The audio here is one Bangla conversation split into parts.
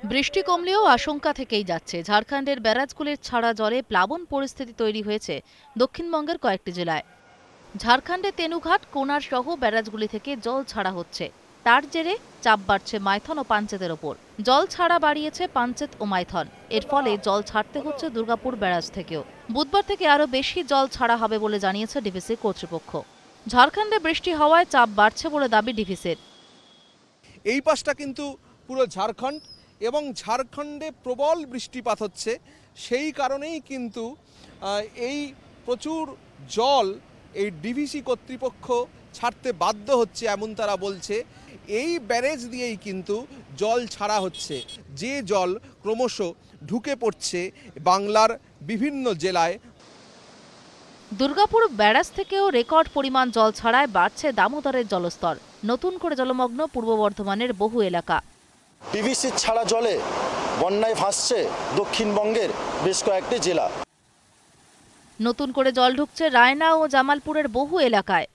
বৃষ্টি কমলেও আশঙ্কা থেকেই যাচ্ছে। ঝাড়খণ্ডের ব্যারাজগুলির ছাড়া জলে প্লাবন পরিস্থিতি তৈরি হয়েছে দক্ষিণবঙ্গের কয়েকটি জেলায়। ঝাড়খণ্ডে তেনুঘাট, কোনার সহ ব্যারাজগুলি থেকে জল ছাড়া হচ্ছে। তার জেরে চাপ বাড়ছে মাইথন ও পাঞ্চেতের ওপর। জল ছাড়া বাড়িয়েছে পাঞ্চেত ও মাইথন। এর ফলে জল ছাড়তে হচ্ছে দুর্গাপুর ব্যারাজ থেকেও। বুধবার থেকে আরও বেশি জল ছাড়া হবে বলে জানিয়েছে ডিভিসি কর্তৃপক্ষ। ঝাড়খণ্ডে বৃষ্টি হওয়ায় চাপ বাড়ছে বলে দাবি ডিভিসির। এই পাশটা কিন্তু পুরো ঝাড়খণ্ড এবং ঝাড়খণ্ডে প্রবল বৃষ্টিপাত হচ্ছে। সেই কারণেই কিন্তু এই প্রচুর জল এই ডিভিসি কর্তৃপক্ষ ছাড়তে বাধ্য হচ্ছে এমন তারা বলছে। এই ব্যারেজ দিয়েই কিন্তু জল ছাড়া হচ্ছে, যে জল ক্রমশ ঢুকে পড়ছে বাংলার বিভিন্ন জেলায়। দুর্গাপুর ব্যারাজ থেকেও রেকর্ড পরিমাণ জল ছাড়ায় বাড়ছে দামোদরের জলস্তর। নতুন করে জলমগ্ন পূর্ব বর্ধমানের বহু এলাকা। ডিভিসির ছাড়া জলে বন্যায় ভাসছে দক্ষিণবঙ্গের বেশ কয়েকটি জেলা। নতুন করে জল ঢুকছে রায়না ও জামালপুরের বহু এলাকায়।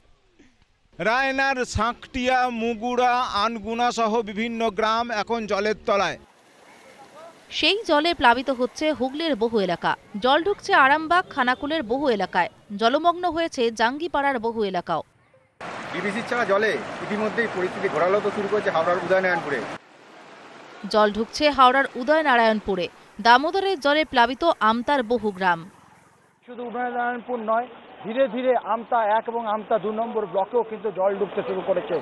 রায়নার সাঁকটিয়া, মুগুড়া, আনগুনা সহ বিভিন্ন গ্রাম এখন জলের তলায়। সেই জলে প্লাবিত হচ্ছে হুগলির বহু এলাকা। জল ঢুকছে আরামবাগ, খানাকুলের বহু এলাকায়। জলমগ্ন হয়েছে জাঙ্গিপাড়ার বহু এলাকাও। ডিভিসির ছাড়া জলে ইতিমধ্যেই পরিস্থিতি ঘোরালো শুরু করেছে হাওড়ার উদয়নারায়ণপুরে। জল ঢুকছে হাওড়ার উদয়নারায়ণপুরে। দামোদরের জলে প্লাবিত আমতার বহু গ্রাম। শুধু উদয়নারায়ণপুর নয়, ধীরে ধীরে আমতা 1 এবং আমতা 2 নম্বর ব্লকেও কিন্তু জল ঢুকতে শুরু করেছে।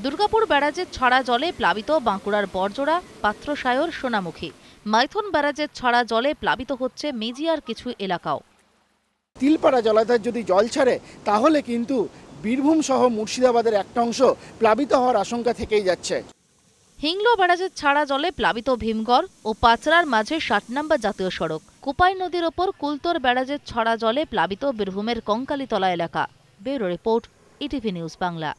দুর্গাপুর ব্যারাজের ছাড়া জলে প্লাবিত বাঁকুড়ার বড়জোড়া, পাত্রসায়র, সোনামুখী। মাইথন ব্যারাজের ছাড়া জলে প্লাবিত হচ্ছে মেজিয়ার কিছু এলাকাও। তিলপাড়া জলাধার যদি জল ছাড়ে তাহলে কিন্তু বীরভূম সহ মুর্শিদাবাদের একটা অংশ প্লাবিত হওয়ার আশঙ্কা থেকেই যাচ্ছে। হিংলো ব্যারাজের ছাড়া জলে প্লাবিত ভীমগড় ও পাচড়ার মাঝে 60 নম্বর জাতীয় সড়ক। কোপাই নদীর ওপর কুলতর ব্যারাজের ছাড়া জলে প্লাবিত বীরভূমের কঙ্কালীতলা এলাকা। Bureau report, ETV news Bangla.